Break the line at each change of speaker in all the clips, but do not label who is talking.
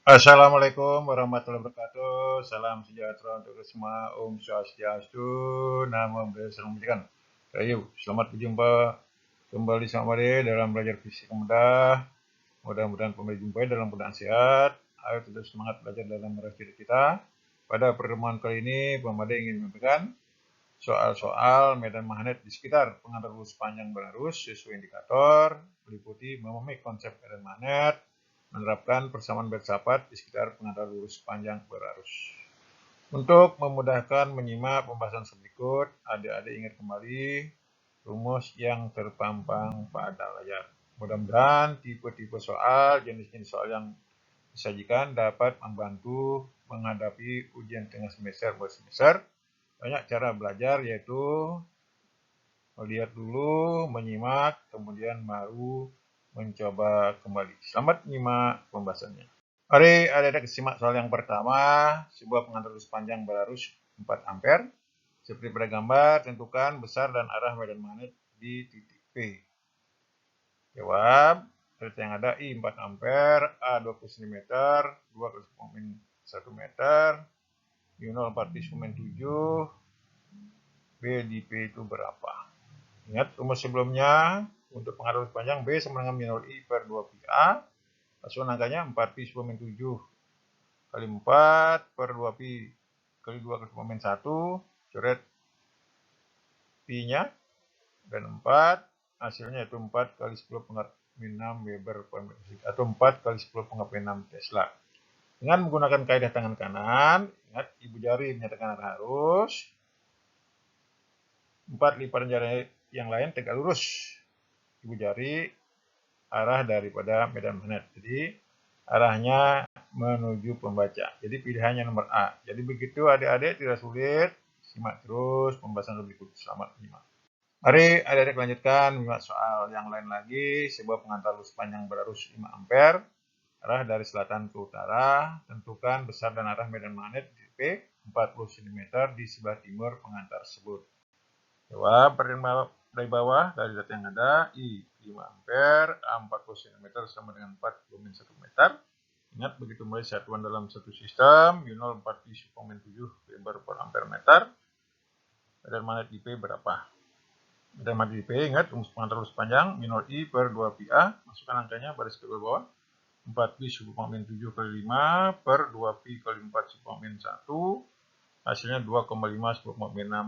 Assalamualaikum warahmatullahi wabarakatuh. Salam sejahtera untuk kita semua. Om Swastiastu, Namo Buddhaya, Salam Kebajikan. Ayo, selamat berjumpa kembali sama Ade dalam belajar fisika mudah. Mudah-mudahan kembali jumpa dalam keadaan sehat. Ayo tetap semangat belajar dalam meraih kita. Pada pertemuan kali ini, Pemade ingin menyampaikan soal-soal medan magnet di sekitar pengantar lurus panjang berarus sesuai indikator, meliputi memahami konsep medan magnet, menerapkan persamaan bersahabat di sekitar pengantar lurus panjang berarus. Untuk memudahkan menyimak pembahasan berikut, adik-adik ingat kembali rumus yang terpampang pada layar. Mudah-mudahan tipe-tipe soal, jenis-jenis soal yang disajikan dapat membantu menghadapi ujian tengah semester bersemester. Banyak cara belajar, yaitu melihat dulu, menyimak, kemudian baru mencoba kembali. Selamat menyimak pembahasannya. Mari adik-adik simak soal yang pertama. Sebuah pengantar lurus panjang berarus 4 ampere. Seperti pada gambar, tentukan besar dan arah medan magnet di titik P. Jawab, seperti yang ada I 4 ampere, A 20 cm, 2 kali 1 meter, U0 4 pi 7, B di P itu berapa? Ingat rumus sebelumnya, untuk pengaruh lurus panjang B sama dengan minor I per 2 pi A. Pasukan angkanya 4 pi 7 kali 4 per 2 pi kali 2 kali 1. Coret pi-nya. Dan 4 hasilnya itu 4 kali 10 pangkat 6 Weber per meter atau 4 kali 10 pangkat 6 Tesla. Dengan menggunakan kaidah tangan kanan, ingat ibu jari menyatakan arah arus. 4 lipatan jari yang lain tegak lurus. Ibu jari arah daripada medan magnet. Jadi arahnya menuju pembaca. Jadi pilihannya nomor A. Jadi begitu adik-adik, tidak sulit. Simak terus pembahasan berikut. Selamat menyimak. Mari adik-adik lanjutkan menyimak soal yang lain lagi. Sebuah pengantar lurus panjang berarus 5 ampere. Arah dari selatan ke utara. Tentukan besar dan arah medan magnet di P 40 cm di sebelah timur pengantar tersebut. Jawab dari bawah, dari data yang ada, I 5 ampere, A 40 cm sama dengan 40 min 1 meter. Ingat, begitu mulai satuan dalam satu sistem, U0 4 pi 7 Weber per ampere meter. Medan magnet di P berapa? Medan magnet di P, ingat, rumus pengantar lurus panjang, minor I per 2 pi A. Masukkan angkanya, baris kedua bawah. 4 pi 7 kali 5 per 2 pi kali 4 1. Hasilnya 2,5 10,6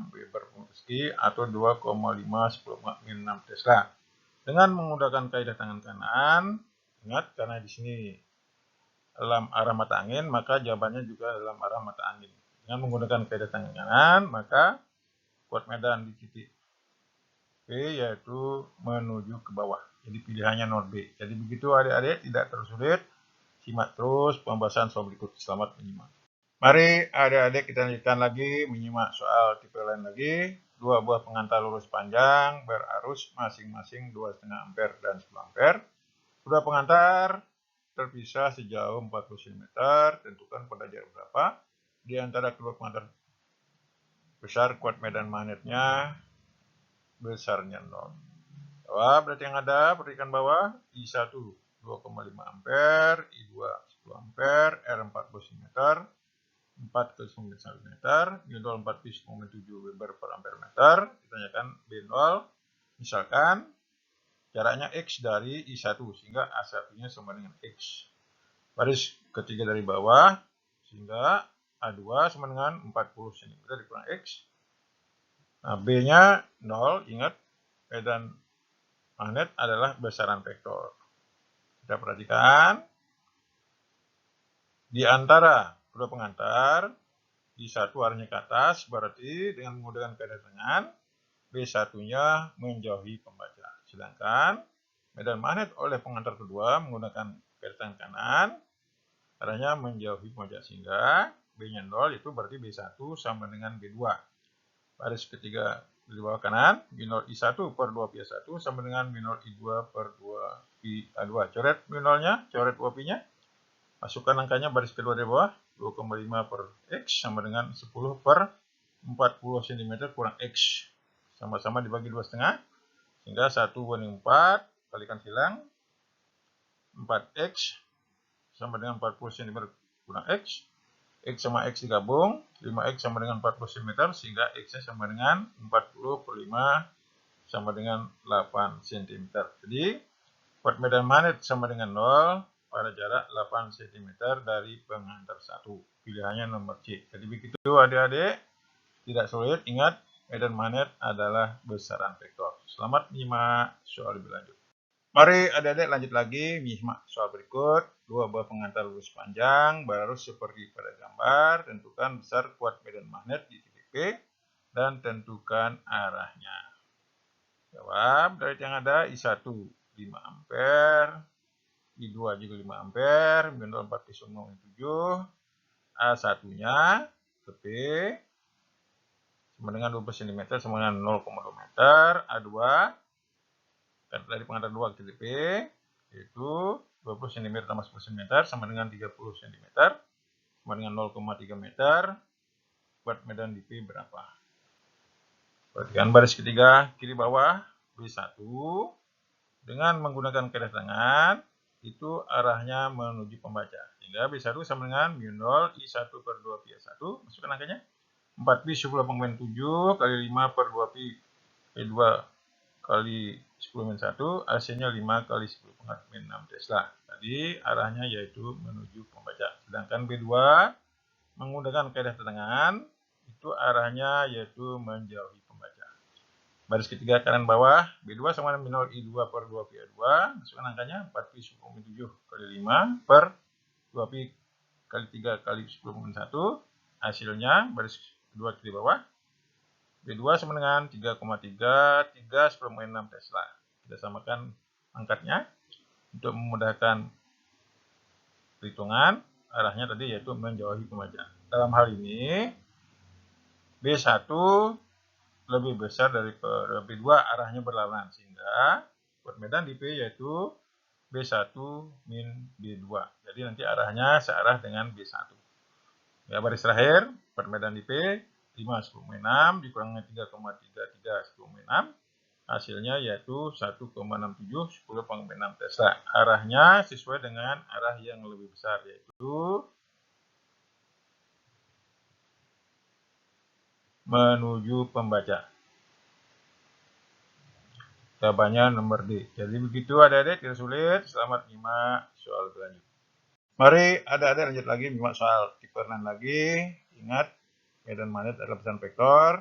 Weber per meter atau 2,5 10,6 Tesla. Dengan menggunakan kaidah tangan kanan, ingat karena di sini dalam arah mata angin, maka jawabannya juga dalam arah mata angin. Dengan menggunakan kaidah tangan kanan, maka kuat medan di titik P yaitu menuju ke bawah. Jadi pilihannya nol B. Jadi begitu adik-adik, tidak terlalu sulit. Simak terus pembahasan soal berikut. Selamat menyimak. Mari adik-adik kita lanjutkan lagi menyimak soal tipe lain lagi. Dua buah pengantar lurus panjang berarus masing-masing 2,5 ampere dan 10 ampere. Kedua pengantar terpisah sejauh 40 cm. Tentukan pada jarak berapa di antara kedua pengantar besar kuat medan magnetnya besarnya 0. Jawab berarti yang ada, perhatikan bawah, I1 2,5 ampere, I2 10 ampere, R 40 cm, 4 kali 1 meter, U0 4 pi 7 Weber per ampere meter. Ditanyakan B0, misalkan jaraknya X dari I1, sehingga A1-nya sama dengan X. Baris ketiga dari bawah, sehingga A2 sama dengan 40 cm dikurang X. Nah, B-nya 0, ingat medan magnet adalah besaran vektor. Kita perhatikan, di antara kedua pengantar, I1 arahnya ke atas, berarti dengan menggunakan kaidah tangan, B1-nya menjauhi pembaca. Sedangkan medan magnet oleh pengantar kedua menggunakan kaidah tangan kanan, arahnya menjauhi pembaca, sehingga B-nya 0, itu berarti B1 sama dengan B2. Baris ketiga di bawah kanan, minor I1 per 2 pi A1 sama dengan minor I2 per 2 pi A2. Coret minolnya, coret 2 pi-nya. Masukkan angkanya baris kedua di bawah, 2,5 per X sama dengan 10 per 40 cm kurang X. Sama-sama dibagi 2,5, sehingga 1 banding 4, kalikan silang, 4X sama dengan 40 cm kurang X. X sama X digabung, 5X sama dengan 40 cm, sehingga X-nya sama dengan 40 per 5 sama dengan 8 cm. Jadi, kuat medan magnet sama dengan 0 pada jarak 8 cm dari pengantar 1. Pilihannya nomor C. Jadi begitu adik-adik, tidak sulit, ingat medan magnet adalah besaran vektor. Selamat menyimak soal lebih lanjut. Mari adik-adik lanjut lagi menyimak soal berikut. Dua buah pengantar lurus panjang berarus seperti pada gambar. Tentukan besar kuat medan magnet di titik P dan tentukan arahnya. Jawab dari yang ada I1 5 ampere, I2 juga 5 ampere, min 4 pisau 7. A1-nya ke P sama dengan 12 cm sama dengan 0,2 meter. A2 dari pengantar 2 ke titik P yaitu 20 cm tambah 10 cm sama dengan 30 cm sama dengan 0,3 meter. Buat medan di P berapa? Perhatikan baris ketiga kiri bawah B1 dengan menggunakan kaidah tangan itu arahnya menuju pembaca. Sehingga B1 sama dengan mu0 I1 per 2 pi A1. Masukkan angkanya. 4 pi 10 panggilan 7 kali 5 per 2 pi P2 kali 10 min 1, hasilnya 5 kali 10 pangkat min 6 Tesla. Tadi arahnya yaitu menuju pembaca. Sedangkan B2 menggunakan kaidah tangan, itu arahnya yaitu menjauhi pembaca. Baris ketiga kanan bawah, B2 sama dengan min 0 I2 per 2 pi A2. Masukkan angkanya 4 pi 10 min 7 kali 5 per 2 pi kali 3 kali 10 min 1. Hasilnya baris kedua kiri bawah, B2 sama dengan 3,3 10-6 Tesla. Kita samakan angkatnya untuk memudahkan perhitungan. Arahnya tadi yaitu menjauhi pembaca. Dalam hal ini B1 lebih besar dari B2, arahnya berlawanan, sehingga buat medan di P yaitu B1 min B2. Jadi nanti arahnya searah dengan B1. Ya, baris terakhir buat medan di P 5 10 min 6 dikurangi 3,33 10 min 6, hasilnya yaitu 1,67 10 pangkat 6 Tesla. Arahnya sesuai dengan arah yang lebih besar, yaitu menuju pembaca. Jawabannya nomor D. Jadi begitu adik-adik, tidak sulit. Selamat menyimak soal berlanjut. Mari adik-adik lanjut lagi menyimak soal tipe 6 lagi. Ingat, medan magnet adalah besaran vektor.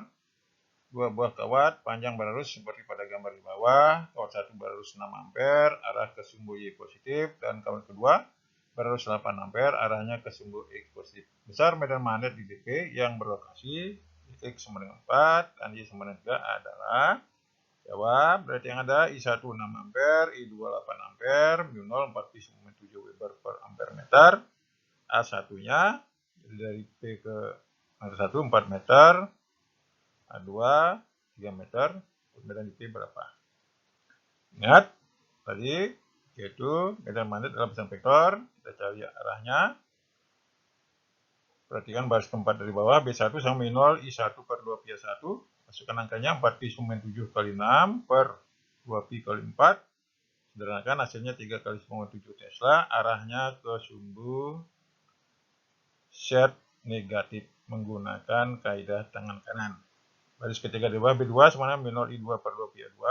Dua buah kawat panjang berarus seperti pada gambar di bawah. Kawat satu berarus 6 ampere, arah ke sumbu Y positif, dan kawat kedua berarus 8 ampere, arahnya ke sumbu X positif. Besar medan magnet di DP yang berlokasi X sama dengan 4 dan Y sama dengan 3 adalah, jawab berarti yang ada I1 6 ampere, I2 8 ampere, mu0 4 pi 7 Weber per ampere meter. A1-nya dari P ke 1 4 meter, A2 3 meter, medan di P berapa? Ingat, tadi yaitu medan magnet adalah besaran vektor. Kita cari arahnya. Perhatikan baris keempat dari bawah, B1 sama min 0 I1 per 2 pi A1. Masukkan angkanya 4 pi 7 kali 6 per 2 pi kali 4. Sederhanakan hasilnya 3 kali 7 Tesla. Arahnya ke sumbu Z negatif menggunakan kaidah tangan kanan. Baris ketiga di bawah, B2 sama dengan min 0 I2 per 2 pi A2.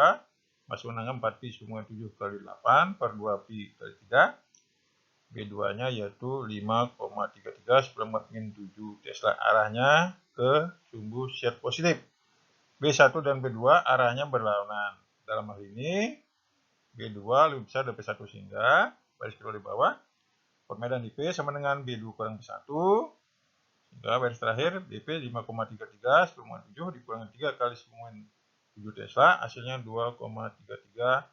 Masukkan angka 4 pi 7 kali 8 per 2 pi kali 3. B2-nya yaitu 5,33 10 min 7 Tesla. Arahnya ke sumbu Z positif. B1 dan B2 arahnya berlawanan. Dalam hal ini, B2 lebih besar dari B1, sehingga baris kedua di bawah, permedan di P sama dengan B2 kurang B1. Sehingga baris terakhir BP 5,33 10 min 7 dikurangi 3 kali 10 min 7 Tesla, hasilnya 2,33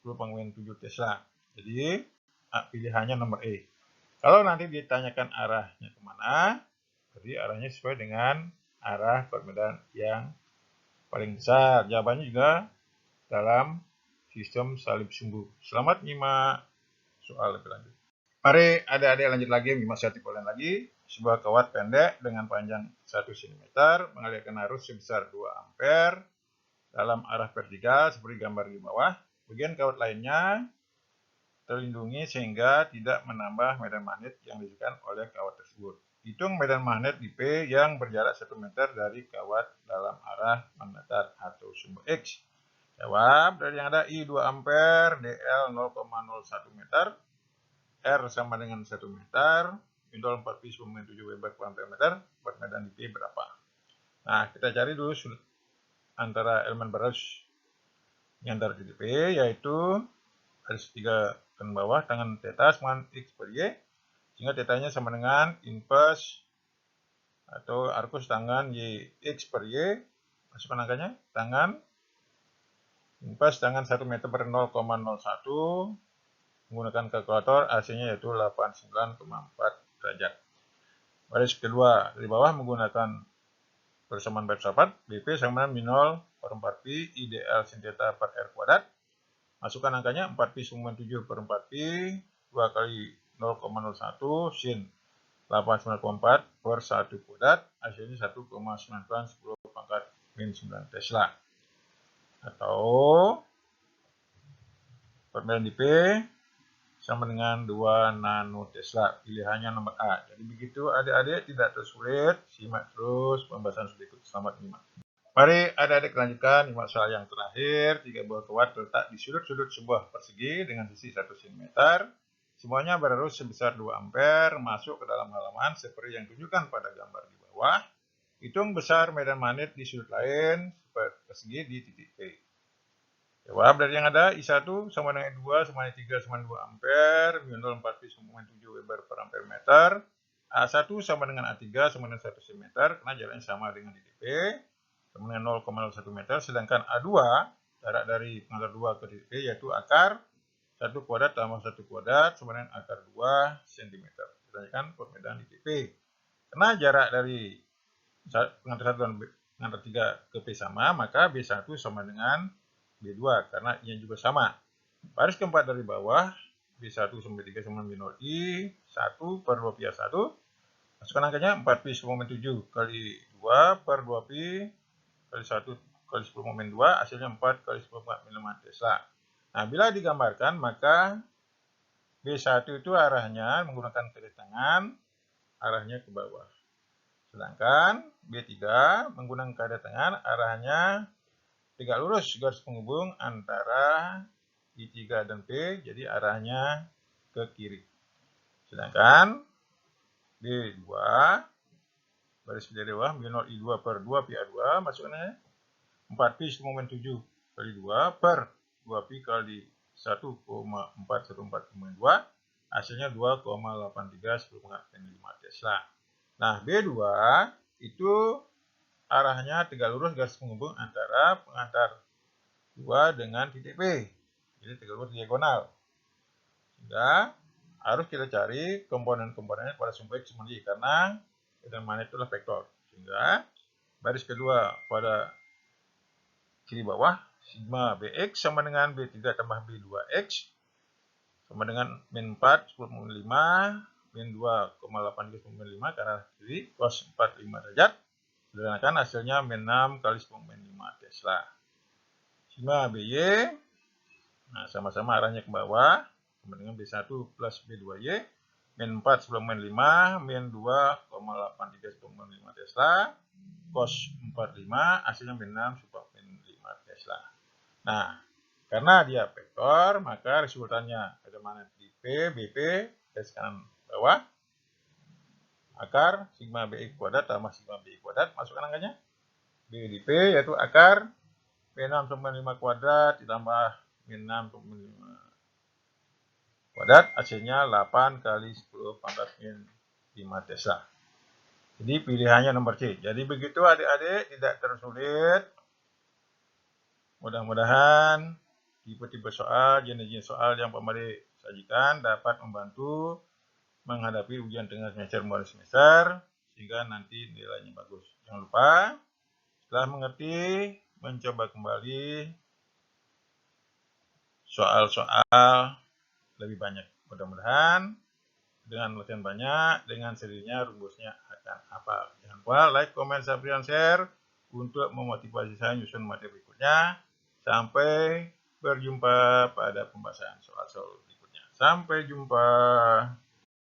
10 min 7 Tesla. Jadi pilihannya nomor E. Kalau nanti ditanyakan arahnya kemana, jadi arahnya sesuai dengan arah permedan yang paling besar. Jawabannya juga dalam sistem salib sumbu. Selamat menyimak soal lebih lanjut. Mari adik-adik lanjut lagi menyimak soal tipe lain lagi. Sebuah kawat pendek dengan panjang 1 cm mengalirkan arus sebesar 2 ampere dalam arah vertikal seperti gambar di bawah. Bagian kawat lainnya terlindungi sehingga tidak menambah medan magnet yang disediakan oleh kawat tersebut. Hitung medan magnet di P yang berjarak 1 meter dari kawat dalam arah magnetar atau sumber X. Jawab dari yang ada I 2 ampere, DL 0,01 meter, R sama dengan 1 meter, Pindol 4 pi 10 7 Weber per ampere meter, buat medan di P berapa? Nah, kita cari dulu sudut antara elemen berarus yang antara titik P, yaitu garis 3 ke bawah, tangan theta sama X per Y, sehingga tetanya sama dengan inverse atau arcus tangan Y X per Y, masukkan angkanya, tangan inverse tangan 1 meter per 0,01, menggunakan kalkulator, hasilnya yaitu 89,4 derajat. Baris kedua dari bawah menggunakan persamaan bersahabat, BP sama dengan 0 per 4 pi IDL sin theta per R kuadrat. Masukkan angkanya 4 pi 97 per 4 pi 2 kali 0,01 sin 89,4 per 1 kuadrat, hasilnya 1,910 pangkat min 9 Tesla. Atau perbedaan di P sama dengan 2 nano Tesla. Pilihannya nomor A. Jadi begitu adik-adik, tidak tersulit, simak terus pembahasan berikut. Selamat menyimak. Mari adik-adik lanjutkan di soal yang terakhir. 3 buah kawat terletak di sudut-sudut sebuah persegi dengan sisi 1 cm. Semuanya berarus sebesar 2 ampere masuk ke dalam halaman seperti yang ditunjukkan pada gambar di bawah. Hitung besar medan magnet di sudut lain persegi di titik P. Jawab dari yang ada, I1 sama dengan I2 sama dengan 3 sama dengan 2 ampere, mu 0 4 pi 7 Weber per ampere meter. A1 sama dengan A3 sama dengan 1 cm, karena jaraknya sama dengan titik P, sama dengan 0,01 meter, sedangkan A2, jarak dari pengantar 2 ke titik P, yaitu akar 1 kuadrat tambah 1 kuadrat, sama dengan akar 2 cm. Ditanyakan perbedaan titik P. Karena jarak dari pengantar 1 dan pengantar 3 ke P sama, maka B1 sama dengan B2 karena I-nya juga sama. Baris keempat dari bawah, B1 sampai 3 sama B0 I 1 per 2 pi A1. Masukkan angkanya 4 pi 10 7 kali 2 per 2 pi kali 1 kali 10 2, hasilnya 4 kali 10 mm Tesla. Nah, bila digambarkan maka B1 itu arahnya menggunakan garis tangan, arahnya ke bawah. Sedangkan B3 menggunakan garis tangan, arahnya tegak lurus garis penghubung antara I3 dan P, jadi arahnya ke kiri. Sedangkan B2, baris dari bawah, B0 I2 per 2 pi A2, masuknya 4 pi 10 kali 2 per 2 pi kali 1,414,2, hasilnya 2,83 10 pangkat 5 Tesla. Nah, B2 itu arahnya tegak lurus garis penghubung antara pengantar 2 dengan titik P. Jadi tegak lurus diagonal. Sehingga harus kita cari komponen-komponennya pada sumber X sama Y karena medan magnet itulah vektor. Sehingga baris kedua pada kiri bawah, sigma Bx sama dengan B3 tambah B2X sama dengan min 4 10,5 min 2,83 10,5 karena kiri cos 45 derajat. Sederhanakan hasilnya min 6 kali 10,5 Tesla. Sigma BY, nah sama-sama arahnya ke bawah, sama dengan B1 plus B2Y, min 4 10,5 min 2,83 10,5 Tesla, cos 45, hasilnya min 6 min 5 Tesla. Nah, karena dia vektor, maka resultannya ada mana di P, BP, garis kanan bawah, akar sigma BX kuadrat tambah sigma BY kuadrat, masukkan angkanya. B di P yaitu akar P6 sama 5 kuadrat ditambah min 6 sama 5 kuadrat, hasilnya 8 kali 10 pangkat min 5 Tesla. Jadi pilihannya nomor C. Jadi begitu adik-adik, tidak tersulit. Mudah-mudahan tipe-tipe soal, jenis-jenis soal yang pemberi sajikan dapat membantu menghadapi ujian tengah semester maupun semester sehingga nanti nilainya bagus. Jangan lupa setelah mengerti mencoba kembali soal-soal lebih banyak. Mudah-mudahan dengan latihan banyak, dengan sendirinya rumusnya akan hafal. Jangan lupa like, comment, subscribe, dan share untuk memotivasi saya menyusun materi berikutnya. Sampai berjumpa pada pembahasan soal-soal berikutnya. Sampai jumpa.